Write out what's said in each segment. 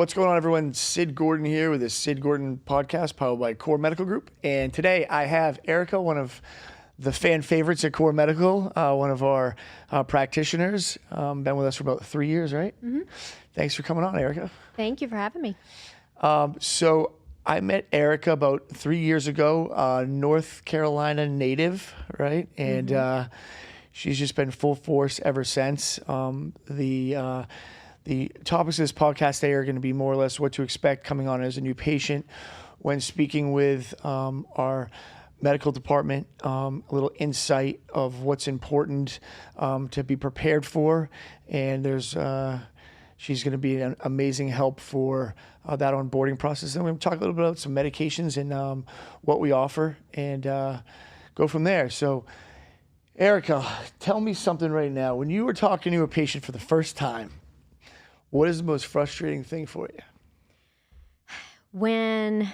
What's going on, everyone? Sid Gordon here with the Sid Gordon podcast powered by Core Medical Group. And today I have Erica, one of the fan favorites at Core Medical, one of our practitioners. Been with us for about 3 years, right? Mm-hmm. Thanks for coming on, Erica. Thank you for having me. So I met Erica about 3 years ago, North Carolina native, right? And she's just been full force ever since. The topics of this podcast today are going to be more or less what to expect coming on as a new patient when speaking with our medical department, a little insight of what's important to be prepared for. And she's going to be an amazing help for that onboarding process. And we're going to talk a little bit about some medications and what we offer and go from there. So, Erica, tell me something right now. When you were talking to a patient for the first time, what is the most frustrating thing for you? When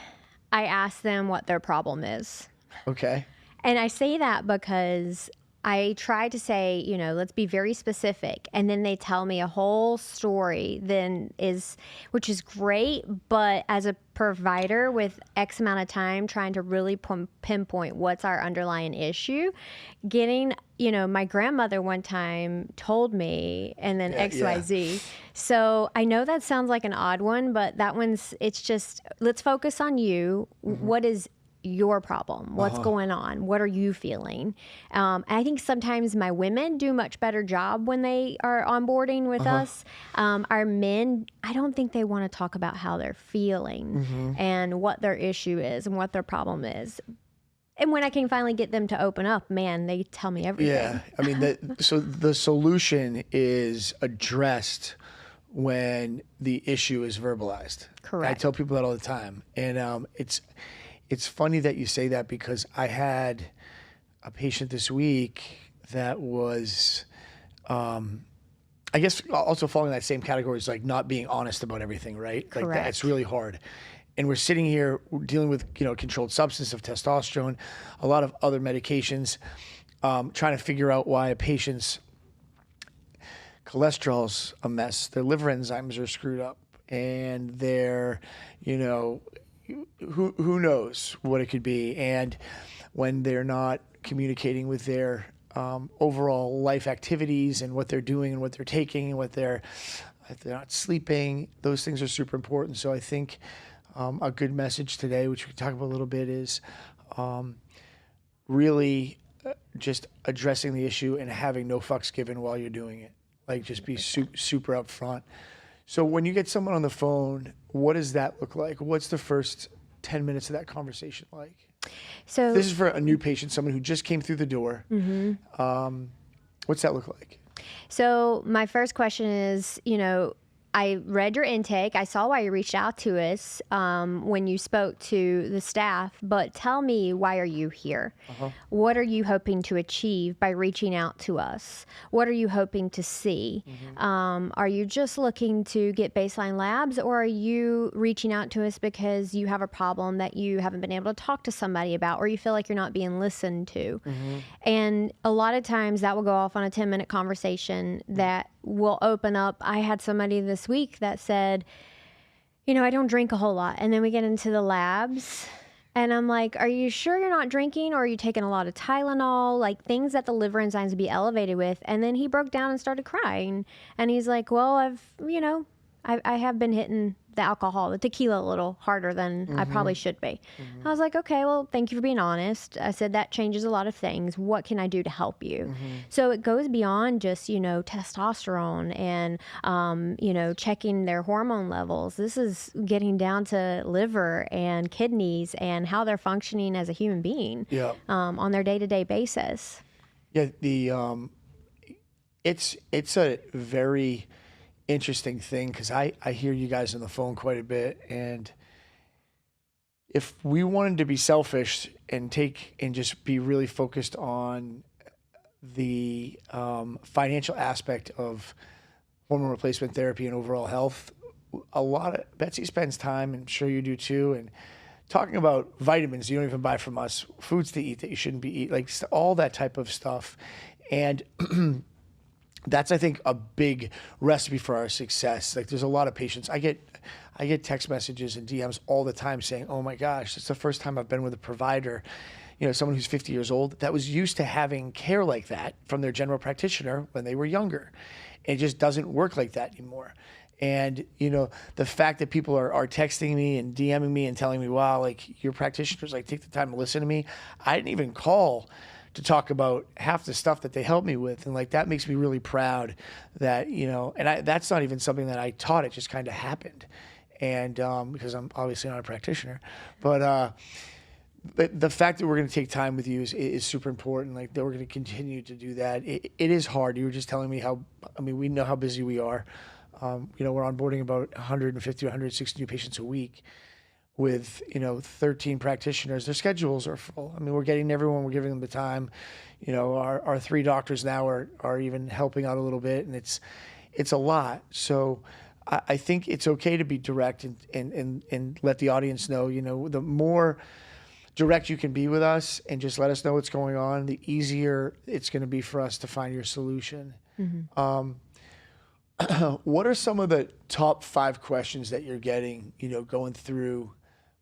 I ask them what their problem is. Okay. And I say that because I try to say, let's be very specific. And then they tell me a whole story which is great. But as a provider with X amount of time trying to really pinpoint what's our underlying issue, my grandmother one time told me, and then XYZ. Yeah. So I know that sounds like an odd one, but it's just, let's focus on you. Mm-hmm. What is your problem? What's going on? What are you feeling? I think sometimes my women do a much better job when they are onboarding with us. Our men, I don't think they want to talk about how they're feeling and what their issue is and what their problem is. And when I can finally get them to open up, man, they tell me everything. Yeah, I mean, so the solution is addressed when the issue is verbalized. Correct. I tell people that all the time, and it's funny that you say that because I had a patient this week that was, I guess, also falling in that same category as like not being honest about everything, right? Correct. Like that's really hard. And we're sitting here dealing with, controlled substance of testosterone, a lot of other medications, trying to figure out why a patient's cholesterol's a mess, their liver enzymes are screwed up, and their, who knows what it could be. And when they're not communicating with their overall life activities and what they're doing and what they're taking and if they're not sleeping, those things are super important. So I think a good message today, which we can talk about a little bit, is really just addressing the issue and having no fucks given while you're doing it. Like just be super upfront. So when you get someone on the phone, what does that look like? What's the first 10 minutes of that conversation like? So this is for a new patient, someone who just came through the door. Mm-hmm. What's that look like? So my first question is, I read your intake. I saw why you reached out to us when you spoke to the staff, but tell me, why are you here? What are you hoping to achieve by reaching out to us? What are you hoping to see? Are you just looking to get baseline labs, or are you reaching out to us because you have a problem that you haven't been able to talk to somebody about, or you feel like you're not being listened to? And a lot of times that will go off on a 10-minute conversation that will open up. I had somebody this week that said, I don't drink a whole lot. And then we get into the labs and I'm like, are you sure you're not drinking, or are you taking a lot of Tylenol, like things that the liver enzymes would be elevated with? And then he broke down and started crying. And he's like, well, I have been hitting the alcohol, the tequila a little harder than I probably should be. I was like, okay, well, thank you for being honest. I said, that changes a lot of things. What can I do to help you? So it goes beyond just, testosterone and, checking their hormone levels. This is getting down to liver and kidneys and how they're functioning as a human being on their day-to-day basis. Yeah, it's a very interesting thing because I hear you guys on the phone quite a bit, and if we wanted to be selfish and just be really focused on the financial aspect of hormone replacement therapy and overall health, Betsy spends time, and I'm sure you do too, and talking about vitamins you don't even buy from us, foods to eat that you shouldn't be eating, like all that type of stuff. And that's, I think, a big recipe for our success. Like, there's a lot of patients. I get text messages and DMs all the time saying, "Oh my gosh, it's the first time I've been with a provider, someone who's 50 years old that was used to having care like that from their general practitioner when they were younger. It just doesn't work like that anymore." And, the fact that people are texting me and DMing me and telling me, "Wow, like, your practitioners, like, take the time to listen to me." I didn't even call to talk about half the stuff that they helped me with. And like, that makes me really proud that, that's not even something that I taught. It just kind of happened. And because I'm obviously not a practitioner, but the fact that we're going to take time with you is super important. Like, that we're going to continue to do that. It is hard. You were just telling me we know how busy we are. We're onboarding about 150 to 160 new patients a week with, 13 practitioners. Their schedules are full. We're getting everyone, we're giving them the time. Our 3 doctors now are even helping out a little bit, and it's a lot. So I think it's okay to be direct and let the audience know, the more direct you can be with us and just let us know what's going on, the easier it's going to be for us to find your solution. Mm-hmm. What are some of the top 5 questions that you're getting, going through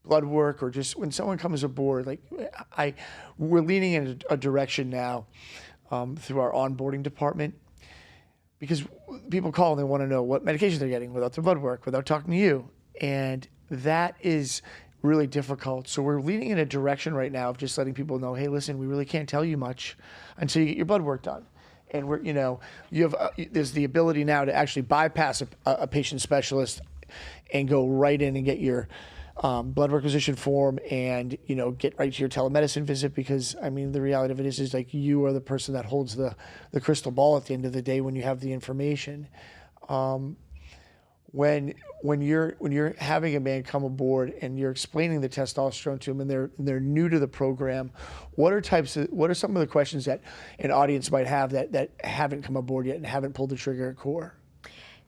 blood work, or just when someone comes aboard? Like, we're leaning in a direction now through our onboarding department, because people call and they want to know what medication they're getting without their blood work, without talking to you. And that is really difficult. So we're leaning in a direction right now of just letting people know, hey, listen, we really can't tell you much until you get your blood work done. And there's the ability now to actually bypass a patient specialist and go right in and get your blood requisition form and, get right to your telemedicine visit, because the reality of it is like, you are the person that holds the crystal ball at the end of the day when you have the information. When you're having a man come aboard and you're explaining the testosterone to them and they're new to the program, what are some of the questions that an audience might have that haven't come aboard yet and haven't pulled the trigger at core?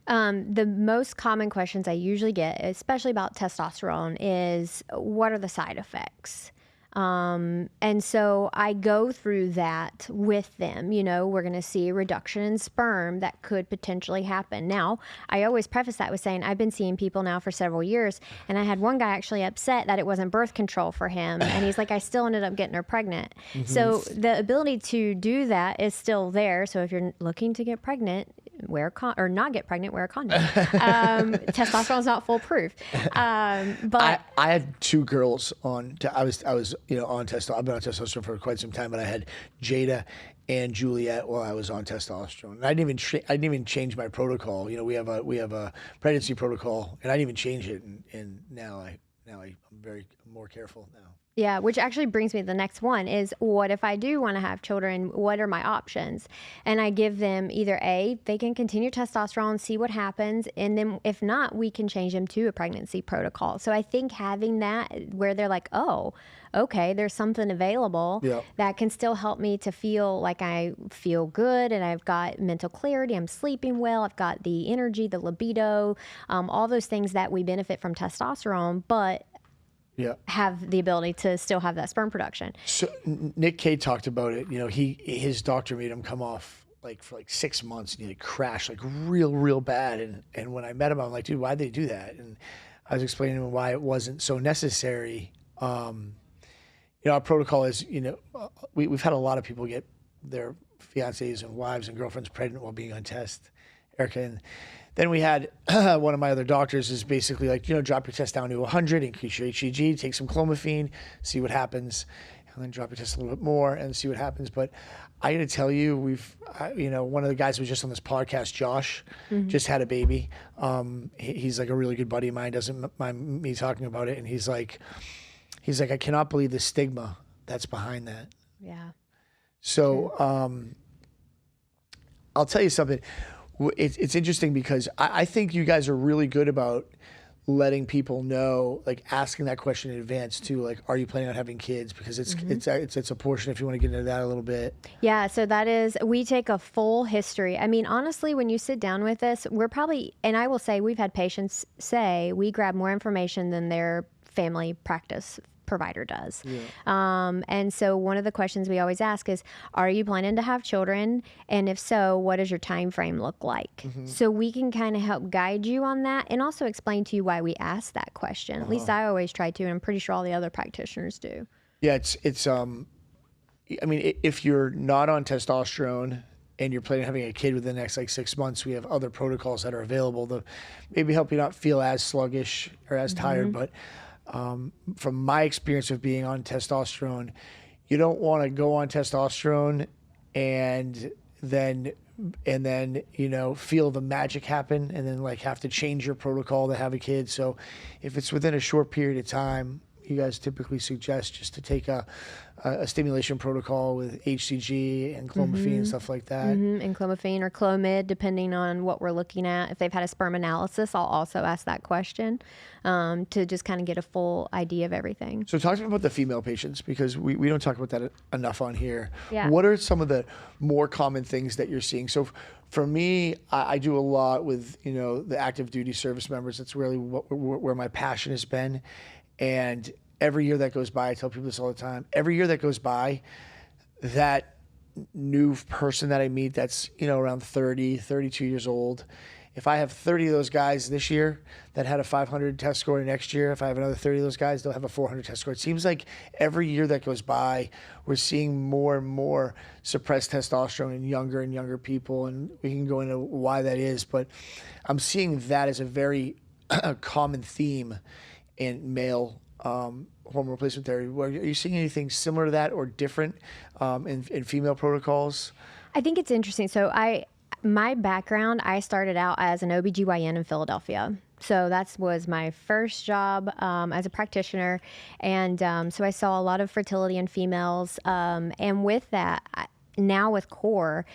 The most common questions I usually get, especially about testosterone, is what are the side effects? And so I go through that with them. We're going to see a reduction in sperm that could potentially happen. Now, I always preface that with saying I've been seeing people now for several years, and I had one guy actually upset that it wasn't birth control for him. And he's like, I still ended up getting her pregnant. Mm-hmm. So the ability to do that is still there. So if you're looking to get pregnant, or not get pregnant, wear a condom. Testosterone is not foolproof. But I had 2 girls on. I was on testosterone. I've been on testosterone for quite some time, but I had Jada and Juliet while I was on testosterone. And I didn't even change my protocol. We have a pregnancy protocol, and I didn't even change it. And now I'm more careful now. Yeah, which actually brings me to the next one is, what if I do want to have children? What are my options? And I give them either they can continue testosterone, see what happens, and then if not, we can change them to a pregnancy protocol. So I think having that where they're like, oh, okay, there's something available that can still help me to feel like I feel good and I've got mental clarity, I'm sleeping well, I've got the energy, the libido, all those things that we benefit from testosterone, but have the ability to still have that sperm production. So Nick K talked about it. His doctor made him come off for 6 months, and he crashed real bad. And when I met him, I'm like, dude, why'd they do that? And I was explaining to him why it wasn't so necessary. Our protocol is, we've had a lot of people get their fiancés and wives and girlfriends pregnant while being on test, Erica. And then we had one of my other doctors is basically like, drop your test down to 100, increase your HCG, take some clomiphene, see what happens, and then drop your test a little bit more and see what happens. But I got to tell you, one of the guys who was just on this podcast, Josh, just had a baby. He's like a really good buddy of mine, doesn't mind me talking about it. And he's like, I cannot believe the stigma that's behind that. Yeah. So I'll tell you something. It's interesting because I think you guys are really good about letting people know, like asking that question in advance too, like, are you planning on having kids? Because it's a portion, if you want to get into that a little bit. Yeah, so we take a full history. Honestly, when you sit down with us, we're probably, and I will say we've had patients say we grab more information than their family practice provider does. And so one of the questions we always ask is, are you planning to have children? And if so, what does your time frame look like? So we can kind of help guide you on that and also explain to you why we ask that question. At least I always try to, and I'm pretty sure all the other practitioners do. Yeah, it's I mean, if you're not on testosterone and you're planning on having a kid within the next like 6 months, we have other protocols that are available to maybe help you not feel as sluggish or as tired. But from my experience of being on testosterone, you don't want to go on testosterone and then feel the magic happen and then like have to change your protocol to have a kid. So if it's within a short period of time, you guys typically suggest just to take a stimulation protocol with HCG and clomiphene and stuff like that. And clomiphene or Clomid, depending on what we're looking at. If they've had a sperm analysis, I'll also ask that question to just kind of get a full idea of everything. So talk to me about the female patients, because we don't talk about that enough on here. Yeah. What are some of the more common things that you're seeing? So for me, I do a lot with, the active duty service members. That's really where my passion has been. And every year that goes by, I tell people this all the time, every year that goes by, that new person that I meet that's, around 30, 32 years old, if I have 30 of those guys this year that had a 500 test score, next year, if I have another 30 of those guys, they'll have a 400 test score. It seems like every year that goes by, we're seeing more and more suppressed testosterone in younger and younger people, and we can go into why that is, but I'm seeing that as a very common theme in male hormone replacement therapy. Are you seeing anything similar to that or different in female protocols? I think it's interesting. So my background, I started out as an OBGYN in Philadelphia. So that was my first job as a practitioner. And so I saw a lot of fertility in females. And with that, now with CORE,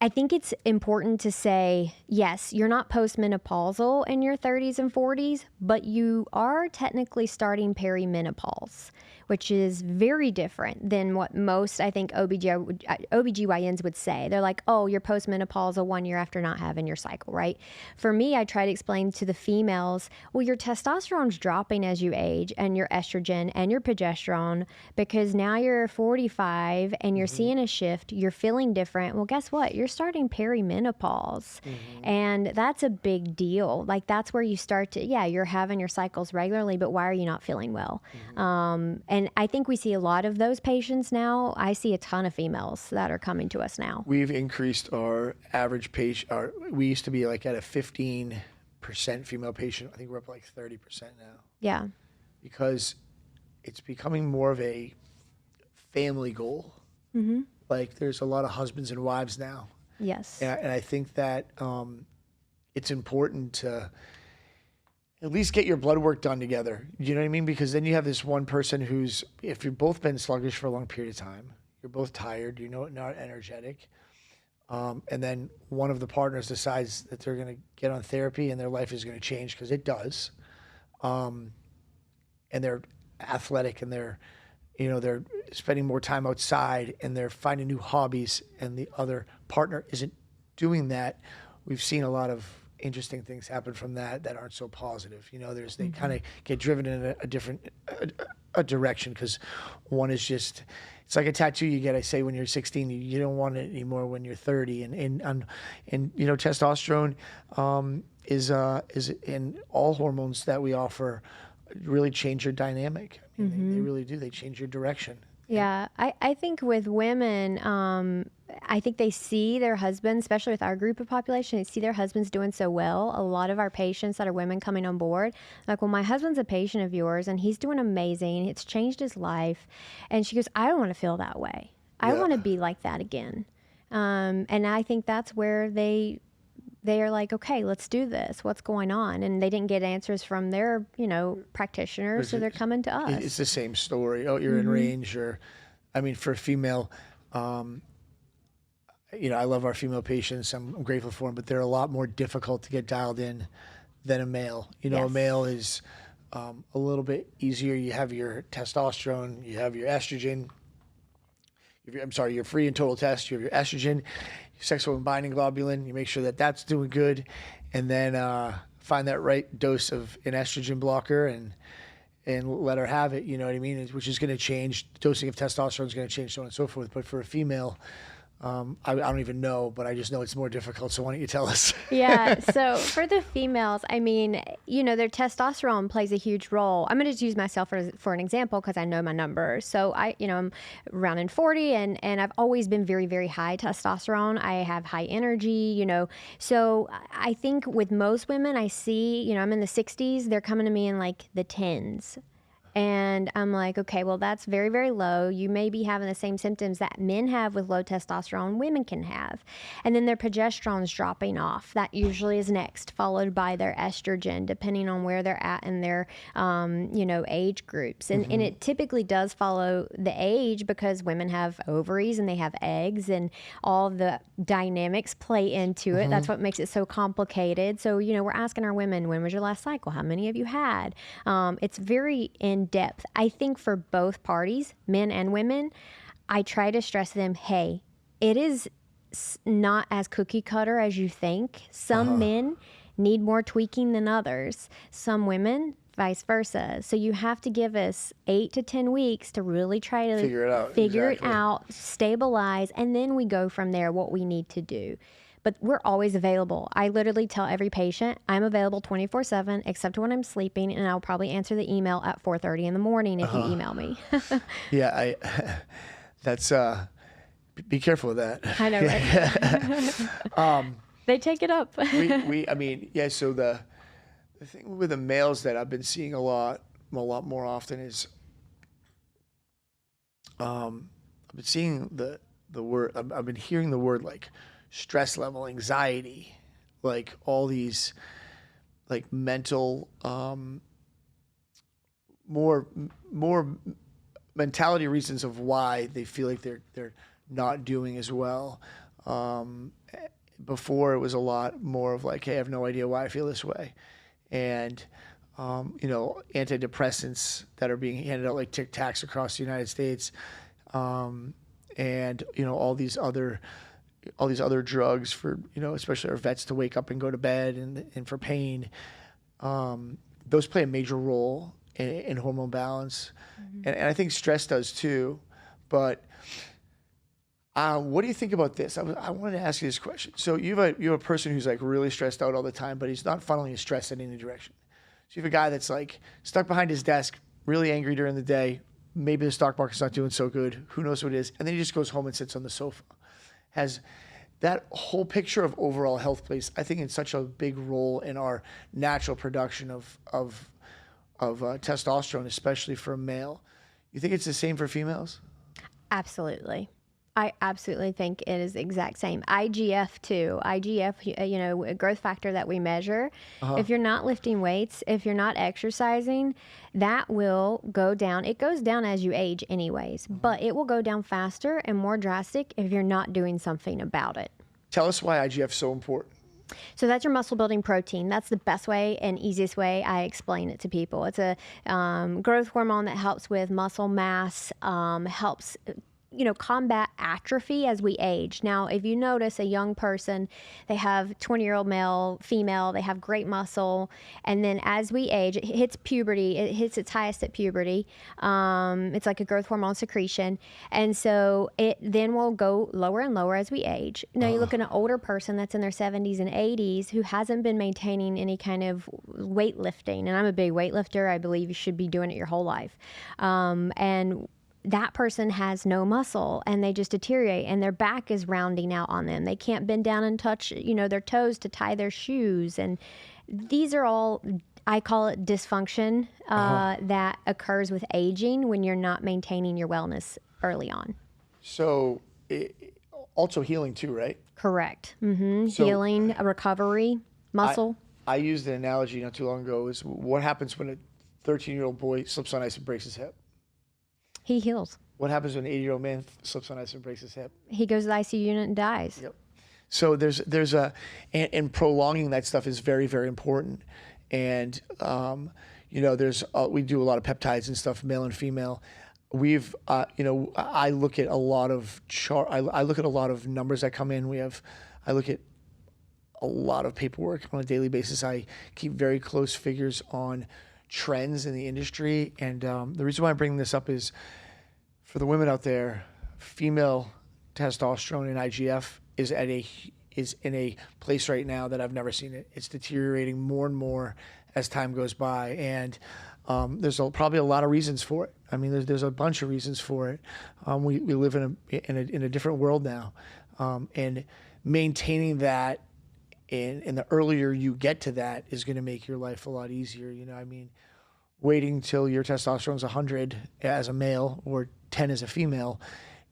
I think it's important to say, yes, you're not postmenopausal in your 30s and 40s, but you are technically starting perimenopause, which is very different than what most, I think, OBGYNs would say. They're like, oh, you're postmenopausal 1 year after not having your cycle, right? For me, I try to explain to the females, well, your testosterone's dropping as you age, and your estrogen and your progesterone, because now you're 45 and you're seeing a shift, you're feeling different. Well, guess what? You're starting perimenopause. And that's a big deal. Like, that's where you start to, you're having your cycles regularly, but why are you not feeling well? And I think we see a lot of those patients now. I see a ton of females that are coming to us now. We've increased our average patient. We used to be like at a 15% female patient. I think we're up like 30% now. Yeah. Because it's becoming more of a family goal. Like, there's a lot of husbands and wives now. Yes. And I think that it's important to at least get your blood work done together. You know what I mean? Because then you have this one person who's, if you've both been sluggish for a long period of time, you're both tired, not energetic, and then one of the partners decides that they're going to get on therapy and their life is going to change, because it does, and they're athletic and they're spending more time outside and they're finding new hobbies, and the other partner isn't doing that. We've seen a lot of interesting things happen from that aren't so positive. They kind of get driven in a different direction, because one is just, it's like a tattoo you get, I say, when you're 16, you don't want it anymore when you're 30. And testosterone is in all hormones that we offer really change your dynamic. I mean, they really do. They change your direction. Yeah, I think with women, I think they see their husbands, especially with our group of population, they see their husbands doing so well. A lot of our patients that are women coming on board, like, well, my husband's a patient of yours and he's doing amazing. It's changed his life. And she goes, I don't want to feel that way. I want to be like that again. And I think that's where they are like, okay, let's do this. What's going on? And they didn't get answers from their, practitioners, so they're coming to us. It's the same story. Oh, you're in range, or, for a female, I love our female patients. I'm grateful for them, but they're a lot more difficult to get dialed in than a male. A male is a little bit easier. You have your testosterone, you have your estrogen. Your free and total test. You have your estrogen, your sexual and binding globulin. You make sure that that's doing good, and then find that right dose of an estrogen blocker, and and let her have it. You know what I mean? Which is going to change. Dosing of testosterone is going to change, so on and so forth. But for a female, I don't even know, but I just know it's more difficult. So why don't you tell us? Yeah. So for the females, I mean, their testosterone plays a huge role. I'm going to just use myself for an example because I know my numbers. So I'm around in 40 and I've always been very, very high testosterone. I have high energy, So I think with most women I see, I'm in the 60s, they're coming to me in like the 10s. And I'm like, okay, well, that's very, very low. You may be having the same symptoms that men have with low testosterone, women can have. And then their progesterone's dropping off. That usually is next, followed by their estrogen, depending on where they're at in their, age groups. And it typically does follow the age because women have ovaries and they have eggs and all the dynamics play into it. That's what makes it so complicated. So, we're asking our women, when was your last cycle? How many of you had? It's very in depth. I think for both parties, men and women, I try to stress to them, hey, it is not as cookie cutter as you think. Some men need more tweaking than others. Some women, vice versa. So you have to give us 8 to 10 weeks to really try to figure it out, stabilize, and then we go from there what we need to do. But we're always available. I literally tell every patient I'm available 24/7 except when I'm sleeping, and I'll probably answer the email at 4:30 in the morning if you email me. Yeah, that's be careful with that. I know, right? They take it up. So the thing with the males that I've been seeing a lot more often is I've been seeing the word I've been hearing the word like stress level, anxiety, like all these like mental, more mentality reasons of why they feel like they're not doing as well. Before it was a lot more of like, hey, I have no idea why I feel this way. And, antidepressants that are being handed out like Tic Tacs across the United States. And, all these other drugs for, especially our vets to wake up and go to bed and for pain. Those play a major role in hormone balance. And I think stress does too. But what do you think about this? I wanted to ask you this question. So you have a person who's like really stressed out all the time, but he's not funneling his stress in any direction. So you have a guy that's like stuck behind his desk, really angry during the day. Maybe the stock market's not doing so good. Who knows what it is? And then he just goes home and sits on the sofa. Has that whole picture of overall health plays, I think, in such a big role in our natural production of testosterone, especially for a male. You think it's the same for females? Absolutely. I absolutely think it is the exact same. IGF too. IGF, a growth factor that we measure. If you're not lifting weights, if you're not exercising, that will go down. It goes down as you age anyways, but it will go down faster and more drastic if you're not doing something about it. Tell us why IGF is so important. So that's your muscle building protein. That's the best way and easiest way I explain it to people. It's a growth hormone that helps with muscle mass, helps combat atrophy as we age. Now, if you notice a young person, they have 20-year-old male, female, they have great muscle. And then as we age, it hits puberty. It hits its highest at puberty. It's like a growth hormone secretion. And so it then will go lower and lower as we age. Now, you look at an older person that's in their 70s and 80s who hasn't been maintaining any kind of weightlifting. And I'm a big weightlifter. I believe you should be doing it your whole life. And that person has no muscle and they just deteriorate and their back is rounding out on them. They can't bend down and touch, their toes to tie their shoes. And these are all, I call it dysfunction that occurs with aging when you're not maintaining your wellness early on. So also healing too, right? Correct. So healing, recovery, muscle. I used an analogy not too long ago is what happens when a 13-year-old boy slips on ice and breaks his hip? He heals. What happens when an 80-year-old man slips on ice and breaks his hip? He goes to the ICU unit and dies. Yep. So there's and prolonging that stuff is very, very important. And we do a lot of peptides and stuff, male and female. We've I look at a lot of I look at a lot of numbers that come in. I look at a lot of paperwork on a daily basis. I keep very close figures on trends in the industry. And the reason why I'm bringing this up is for the women out there, female testosterone and IGF is in a place right now that I've never seen it. It's deteriorating more and more as time goes by, and there's probably a lot of reasons for it. I mean, there's a bunch of reasons for it. We live in a different world now, and maintaining that, and the earlier you get to that is going to make your life a lot easier. You know, I mean, waiting till your testosterone's 100 as a male or 10 as a female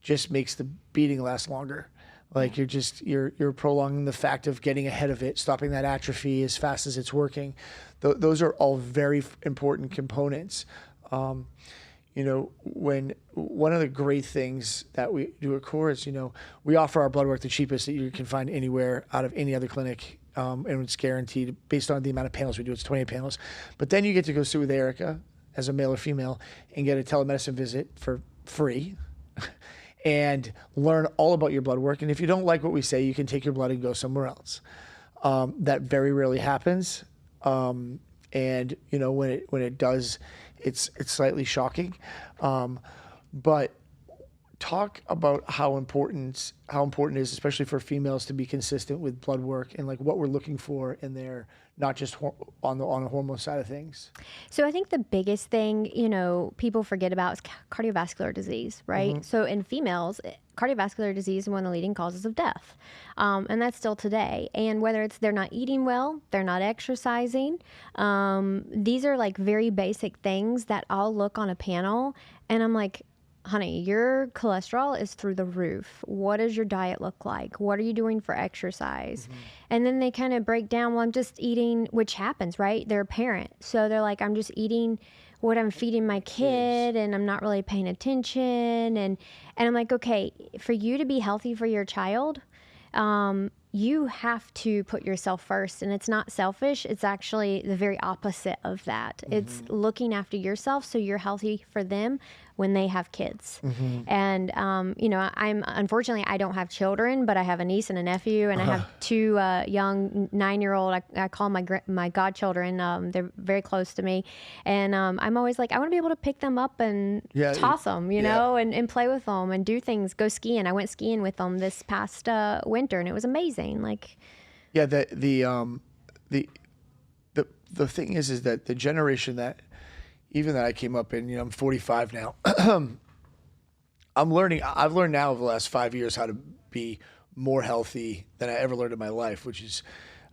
just makes the beating last longer. Like you're prolonging the fact of getting ahead of it, stopping that atrophy as fast as it's working. Those are all very important components. You know, when one of the great things that we do at Core is, you know, we offer our blood work the cheapest that you can find anywhere out of any other clinic, and it's guaranteed based on the amount of panels we do. It's 28 panels, but then you get to go sit with Erica as a male or female and get a telemedicine visit for free. And learn all about your blood work. And if you don't like what we say, you can take your blood and go somewhere else. That very rarely happens. And you know, when it does, it's slightly shocking. But talk about how important it is, especially for females, to be consistent with blood work and like what we're looking for in there, not just on the hormone side of things. So I think the biggest thing, you know, people forget about is cardiovascular disease, right? Mm-hmm. So in females, cardiovascular disease is one of the leading causes of death. And that's still today. And whether it's they're not eating well, they're not exercising, these are like very basic things that I'll look on a panel and I'm like, honey, your cholesterol is through the roof. What does your diet look like? What are you doing for exercise? Mm-hmm. And then they kind of break down, well, I'm just eating, which happens, right? They're a parent. So they're like, I'm just eating what I'm feeding my kid and I'm not really paying attention. And I'm like, okay, for you to be healthy for your child, you have to put yourself first. And it's not selfish. It's actually the very opposite of that. Mm-hmm. It's looking after yourself so you're healthy for them when they have kids. Mm-hmm. And, you know, unfortunately, I don't have children, but I have a niece and a nephew, and I have two young 9-year-old, I call my godchildren. They're very close to me. And I'm always like, I want to be able to pick them up and toss them, you know, and play with them and do things, go skiing. I went skiing with them this past winter, and it was amazing. Like, yeah, the thing is that the generation that I came up in, you know, I'm 45 now. I've learned now over the last 5 years how to be more healthy than I ever learned in my life, which is,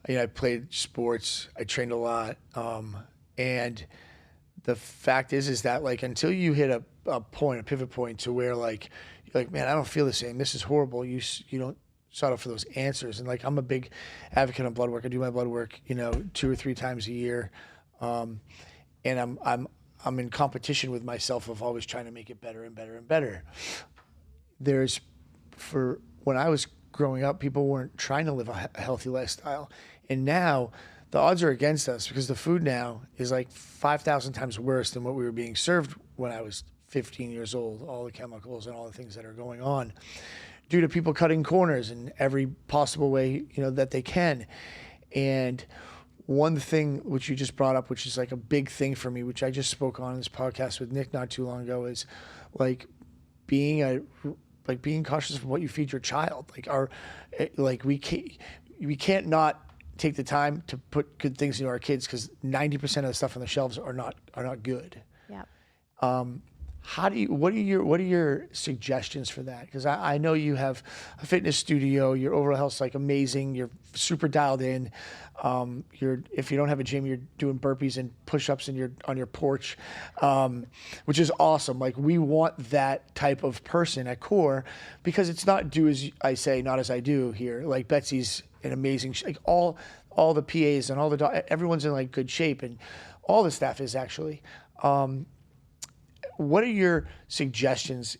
you know, I played sports, I trained a lot. And the fact is that like, until you hit a pivot point to where like, you're like, man, I don't feel the same. This is horrible. You don't sought out for those answers. And like, I'm a big advocate on blood work. I do my blood work, you know, 2 or 3 times a year. And I'm in competition with myself of always trying to make it better and better and better. When I was growing up, people weren't trying to live a healthy lifestyle. And now the odds are against us because the food now is like 5,000 times worse than what we were being served when I was 15 years old, all the chemicals and all the things that are going on due to people cutting corners in every possible way, you know, that they can. And one thing which you just brought up, which is like a big thing for me, which I just spoke on this podcast with Nick not too long ago, is like being cautious of what you feed your child. We can't not take the time to put good things into our kids because 90% of the stuff on the shelves are not good. Yeah. What are your suggestions for that? Because I know you have a fitness studio, your overall health's like amazing, you're super dialed in. If you don't have a gym, you're doing burpees and push-ups on your porch, which is awesome. Like, we want that type of person at Core because it's not do as I say, not as I do here. Like, Betsy's an amazing, like all the PAs and all everyone's in like good shape, and all the staff is actually. What are your suggestions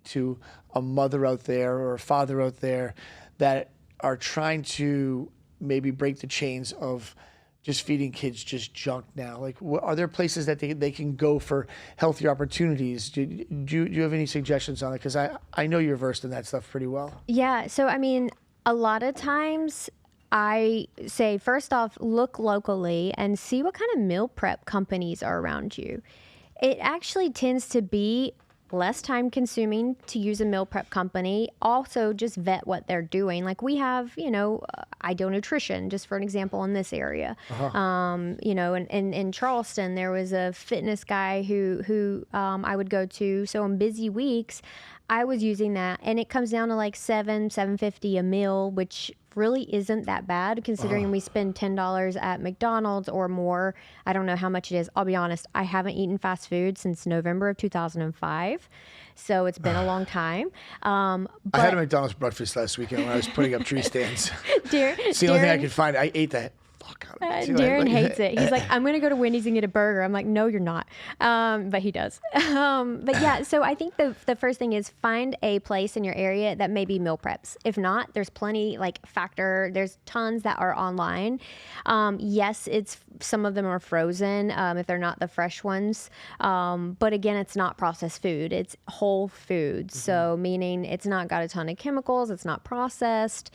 to a mother out there or a father out there that are trying to maybe break the chains of just feeding kids just junk now? Like, are there places that they can go for healthier opportunities? Do you have any suggestions on it? Because I know you're versed in that stuff pretty well. Yeah. So, I mean, a lot of times I say, first off, look locally and see what kind of meal prep companies are around you. It actually tends to be less time consuming to use a meal prep company. Also, just vet what they're doing. Like we have, Ideal Nutrition, just for an example, in this area. In Charleston, there was a fitness guy who I would go to. So on busy weeks, I was using that, and it comes down to like $7.50 a meal, which really isn't that bad considering we spend $10 at McDonald's or more. I don't know how much it is. I'll be honest, I haven't eaten fast food since November of 2005. So it's been a long time. I had a McDonald's breakfast last weekend when I was putting up tree stands. It's the only thing I could find. I ate that. Darren hates it. He's like, I'm going to go to Wendy's and get a burger. I'm like, no, you're not. But he does. But yeah, so I think the first thing is find a place in your area that may be meal preps. If not, there's plenty like Factor. There's tons that are online. Yes, some of them are frozen if they're not the fresh ones. But again, it's not processed food. It's whole food. Mm-hmm. So meaning it's not got a ton of chemicals. It's not processed.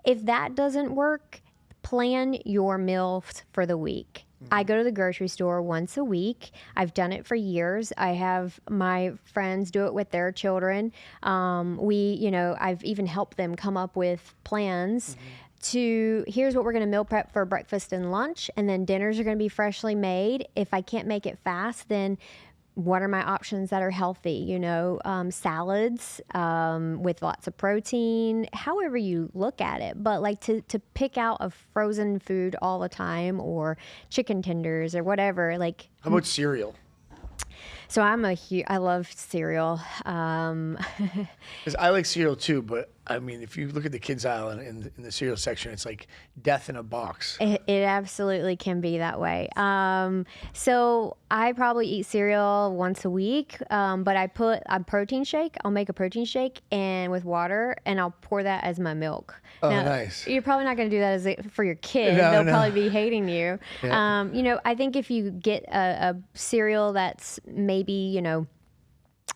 If that doesn't work, plan your meals for the week. I go to the grocery store once a week. I've done it for years. I have my friends do it with their children. I've even helped them come up with plans to here's what we're going to meal prep for breakfast and lunch, and then dinners are going to be freshly made. If I can't make it fast, then what are my options that are healthy? Salads with lots of protein, however you look at it. But like to pick out a frozen food all the time or chicken tenders or whatever. Like, how about cereal? So I love cereal. 'Cause I like cereal too, but I mean, if you look at the kids aisle in the cereal section, it's like death in a box. It absolutely can be that way. So I probably eat cereal once a week, but I put a protein shake. I'll make a protein shake and with water, and I'll pour that as my milk. Oh, now, nice. You're probably not going to do that for your kid. No, They'll no. probably be hating you. Yeah. I think if you get a cereal that's maybe,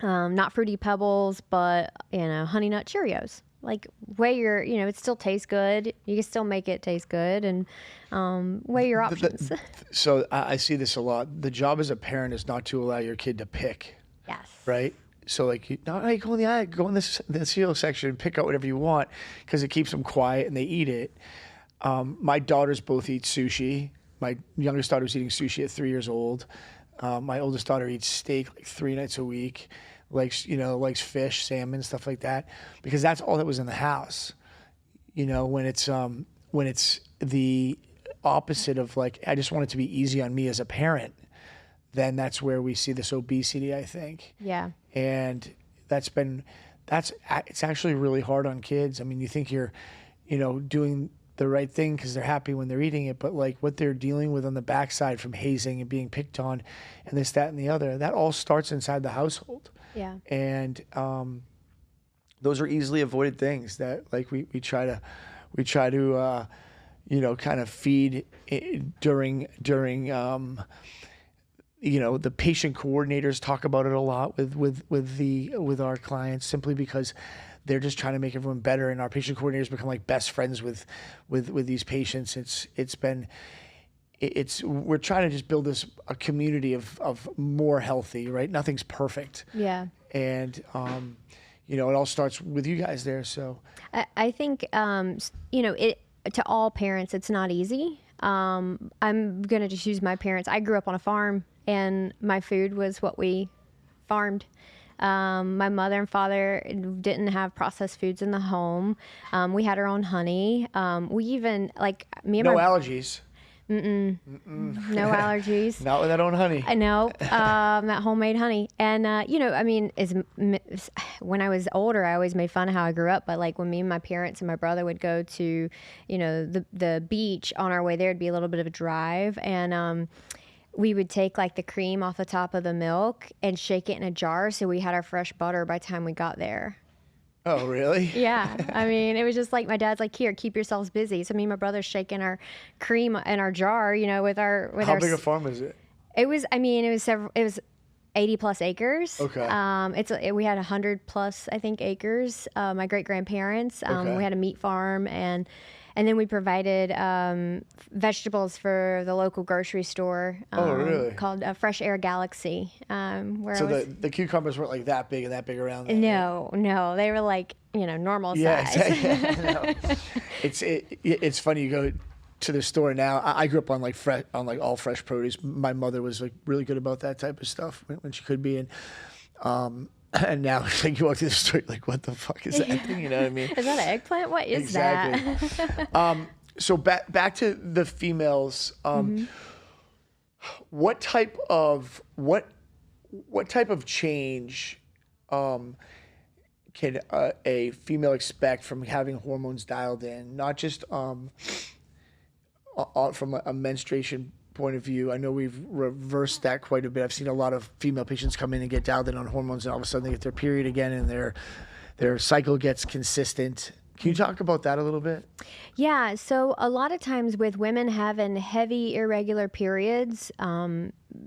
not Fruity Pebbles, but, Honey Nut Cheerios. Like weigh your, it still tastes good. You can still make it taste good and weigh your options. So I see this a lot. The job as a parent is not to allow your kid to pick. Yes. Right? So like, go in the aisle, go in the cereal section and pick out whatever you want because it keeps them quiet and they eat it. My daughters both eat sushi. My youngest daughter's eating sushi at 3 years old. My oldest daughter eats steak like 3 nights a week. Likes fish, salmon, stuff like that, because that's all that was in the house. When it's the opposite of like, I just want it to be easy on me as a parent, then that's where we see this obesity, I think. Yeah. And it's actually really hard on kids. I mean, you think you're, doing the right thing because they're happy when they're eating it, but like what they're dealing with on the backside from hazing and being picked on and this, that, and the other, that all starts inside the household. Yeah. And those are easily avoided things that like we try to kind of feed during the patient coordinators talk about it a lot with our clients, simply because they're just trying to make everyone better, and our patient coordinators become like best friends with these patients. We're trying to just build a community of more healthy, right? Nothing's perfect. Yeah. And it all starts with you guys there. So I think to all parents, it's not easy. I'm gonna just use my parents. I grew up on a farm, and my food was what we farmed. My mother and father didn't have processed foods in the home. We had our own honey. We even me and no my allergies. No allergies. Not with that own honey. I know, that homemade honey. And, when I was older, I always made fun of how I grew up. But like when me and my parents and my brother would go to, the beach, on our way there, it'd be a little bit of a drive. And, we would take like the cream off the top of the milk and shake it in a jar. So we had our fresh butter by the time we got there. Oh, really? Yeah. I mean, it was just like my dad's like, here, keep yourselves busy. So me and my brother's shaking our cream in our jar, with our. How big a farm is it? It was 80 plus acres. Okay. We had 100 plus, I think, acres. My great grandparents. Okay. We had a meat farm, and then we provided vegetables for the local grocery store. Oh, really? Called Fresh Air Galaxy. So the cucumbers weren't like that big and that big around there. No, they were like normal Yeah, size. exactly. It's funny, you go to the store now. I grew up on like all fresh produce. My mother was like really good about that type of stuff when she could be, and now like you walk to the store, you're like, what the fuck is that thing? You know what I mean? Is that an eggplant? What is that? So back to the females. What type of change can a female expect from having hormones dialed in? Not just from a menstruation point of view. I know we've reversed that quite a bit. I've seen a lot of female patients come in and get dialed in on hormones, and all of a sudden they get their period again, and their cycle gets consistent. Can you talk about that a little bit? Yeah, so a lot of times with women having heavy irregular periods,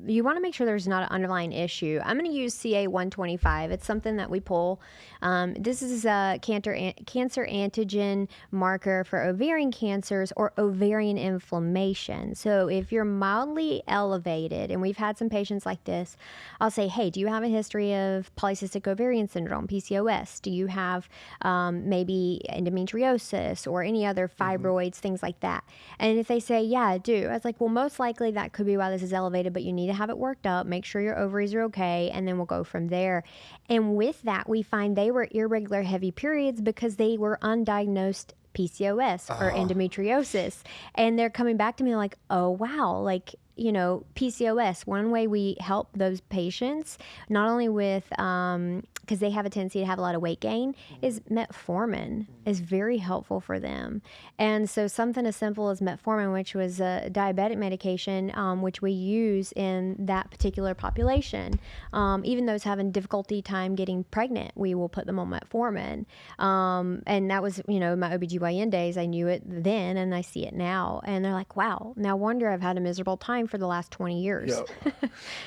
you want to make sure there's not an underlying issue. I'm going to use CA 125. It's something that we pull. This is a cancer antigen marker for ovarian cancers or ovarian inflammation. So if you're mildly elevated, and we've had some patients like this, I'll say, hey, do you have a history of polycystic ovarian syndrome, PCOS? Do you have maybe endometriosis or any other fibroids, things like that? And if they say, yeah, I do, I was like, well, most likely that could be why this is elevated, but you need to have it worked up, make sure your ovaries are okay, and then we'll go from there. And with that, we find they were irregular heavy periods because they were undiagnosed PCOS or endometriosis. And they're coming back to me like, oh, wow, like, PCOS, one way we help those patients, not only with, because they have a tendency to have a lot of weight gain, is metformin is very helpful for them. And so something as simple as metformin, which was a diabetic medication, which we use in that particular population, even those having difficulty time getting pregnant, we will put them on metformin. And that was, my OBGYN days, I knew it then and I see it now. And they're like, wow, no wonder I've had a miserable time for the last 20 years. Yeah.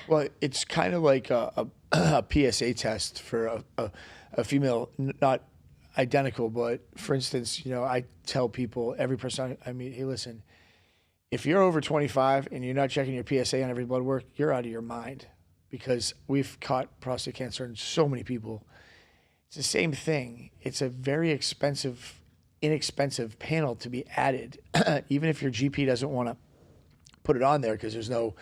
Well, it's kind of like a PSA test for a female, not identical, but for instance, I tell people, every person I meet, hey, listen, if you're over 25 and you're not checking your PSA on every blood work, you're out of your mind, because we've caught prostate cancer in so many people. It's the same thing. It's a very inexpensive panel to be added, even if your GP doesn't want to put it on there, because there's no,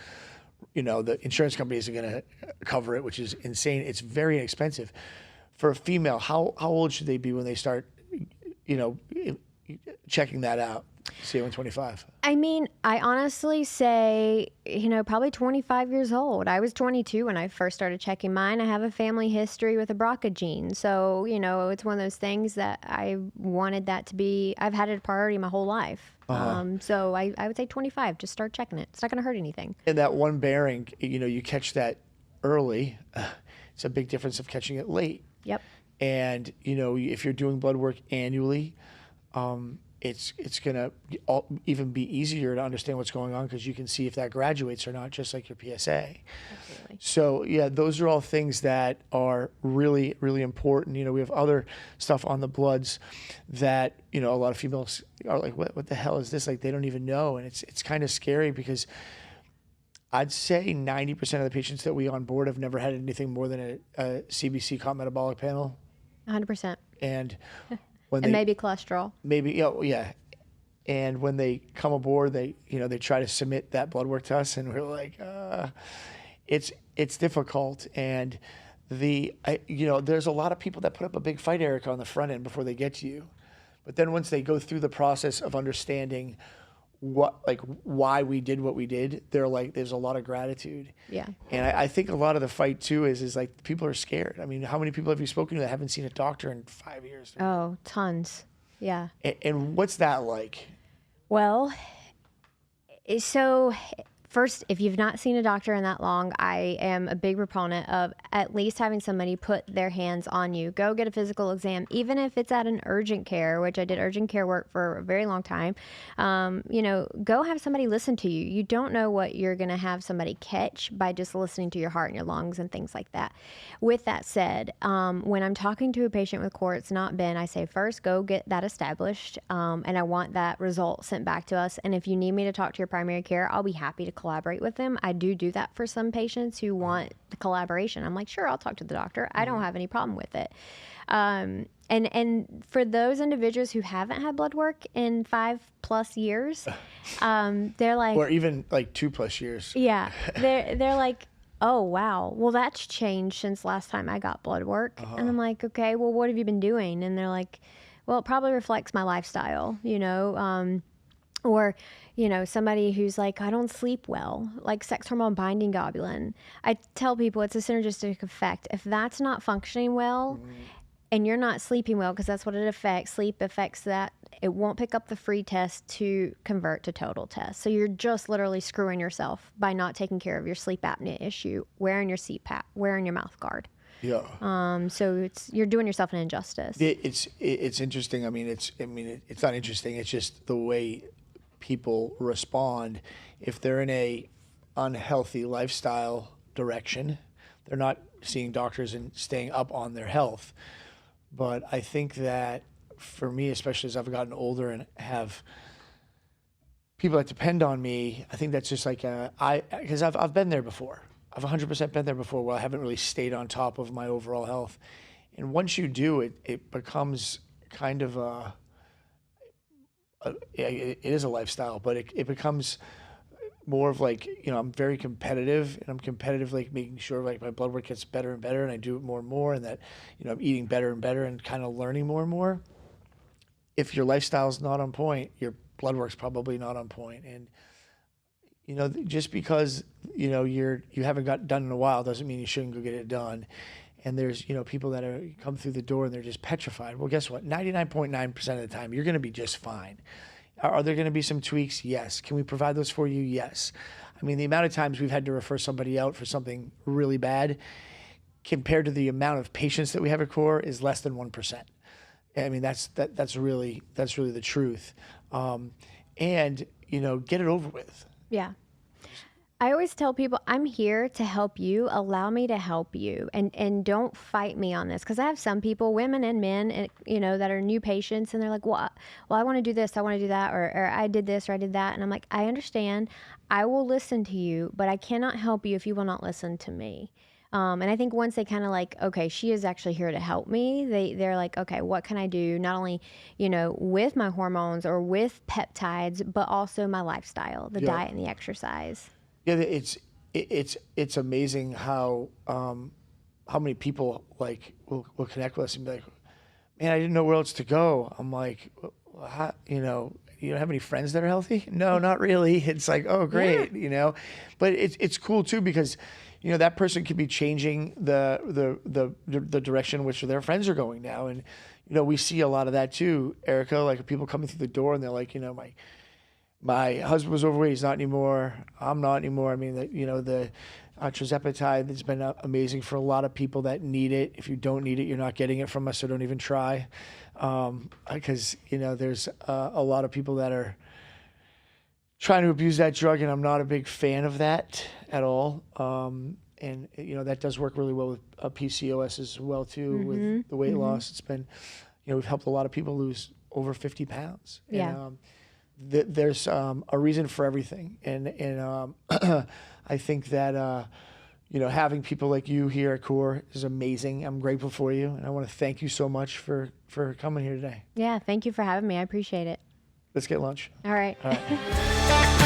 the insurance companies are going to cover it, which is insane. It's very inexpensive. For a female, how old should they be when they start, checking that out? CA 125. I mean, I honestly say, probably 25 years old. I was 22 when I first started checking mine. I have a family history with a BRCA gene. So, it's one of those things that I wanted that to be, I've had it a priority my whole life. So I would say 25, just start checking it. It's not going to hurt anything. And that one bearing, you catch that early. It's a big difference of catching it late. Yep. And, if you're doing blood work annually, it's going to even be easier to understand what's going on, because you can see if that graduates or not, just like your PSA. Absolutely. So, yeah, those are all things that are really, really important. We have other stuff on the bloods that, a lot of females are like, what the hell is this? Like, they don't even know. And it's kind of scary, because I'd say 90% of the patients that we on board have never had anything more than a CBC cot metabolic panel. 100%. And maybe cholesterol. Maybe, yeah. And when they come aboard, they try to submit that blood work to us, and we're like, it's difficult. And there's a lot of people that put up a big fight, Erica, on the front end before they get to you. But then once they go through the process of understanding why we did what we did, they're like, there's a lot of gratitude. Yeah. And I think a lot of the fight too is like, people are scared. I mean, how many people have you spoken to that haven't seen a doctor in 5 years? Oh, tons. Yeah. And what's that like? Well, so First, if you've not seen a doctor in that long, I am a big proponent of at least having somebody put their hands on you. Go get a physical exam, even if it's at an urgent care, which I did urgent care work for a very long time. Go have somebody listen to you. You don't know what you're going to have somebody catch by just listening to your heart and your lungs and things like that. With that said, when I'm talking to a patient with core it's not been, I say first, go get that established, and I want that result sent back to us. And if you need me to talk to your primary care, I'll be happy to collaborate with them. I do that for some patients who want the collaboration. I'm like, sure, I'll talk to the doctor. I don't have any problem with it. And for those individuals who haven't had blood work in 5+ years, they're like, or even like 2+ years. Yeah, they're like, oh wow, well that's changed since last time I got blood work. And I'm like, okay, well what have you been doing? And they're like, well, it probably reflects my lifestyle, or somebody who's like, I don't sleep well, like sex hormone binding globulin. I tell people it's a synergistic effect. If that's not functioning well and you're not sleeping well, because that's what it affects, sleep affects that, it won't pick up the free test to convert to total test. So you're just literally screwing yourself by not taking care of your sleep apnea issue, wearing your CPAP, wearing your mouth guard. Yeah. So you're doing yourself an injustice. It's interesting. It's not interesting. It's just the way people respond. If they're in a unhealthy lifestyle direction, they're not seeing doctors and staying up on their health. But I think that for me, especially as I've gotten older and have people that depend on me, I think that's just like because I've been there before. I've 100% been there before where I haven't really stayed on top of my overall health. And once you do, it becomes kind of it is a lifestyle, but it becomes more of like, I'm very competitive, and I'm competitive, like making sure like my blood work gets better and better, and I do it more and more, and that, I'm eating better and better and kind of learning more and more. If your lifestyle's not on point, your blood work's probably not on point. And, just because, you haven't got done in a while doesn't mean you shouldn't go get it done. And there's, people that come through the door and they're just petrified. Well, guess what? 99.9% of the time, you're going to be just fine. Are there going to be some tweaks? Yes. Can we provide those for you? Yes. I mean, the amount of times we've had to refer somebody out for something really bad compared to the amount of patients that we have at Core is less than 1%. I mean, that's really the truth. And, get it over with. Yeah. I always tell people, I'm here to help you. Allow me to help you, and don't fight me on this. Because I have some people, women and men, that are new patients, and they're like, well, I want to do this, I want to do that, or I did this, or I did that. And I'm like, I understand. I will listen to you, but I cannot help you if you will not listen to me. And I think once they kind of like, okay, she is actually here to help me, they're like, okay, what can I do? Not only, with my hormones or with peptides, but also my lifestyle, the diet and the exercise. Yeah, it's amazing how many people like will connect with us and be like, man, I didn't know where else to go. I'm like, well, how, you don't have any friends that are healthy? No, not really. It's like, oh, great, But it's cool too because, that person could be changing the direction in which their friends are going now, and we see a lot of that too, Erica. Like people coming through the door and they're like, my husband was overweight, he's not anymore. I'm not anymore. I mean, the tirzepatide has been amazing for a lot of people that need it. If you don't need it, you're not getting it from us, so don't even try. Because, there's a lot of people that are trying to abuse that drug, and I'm not a big fan of that at all. And, that does work really well with PCOS as well, too, with the weight loss. It's been, we've helped a lot of people lose over 50 pounds. Yeah. And, there's a reason for everything, and I think that having people like you here at Core is amazing. I'm grateful for you, and I want to thank you so much for coming here today. Yeah, thank you for having me. I appreciate it. Let's get lunch. All right. All right.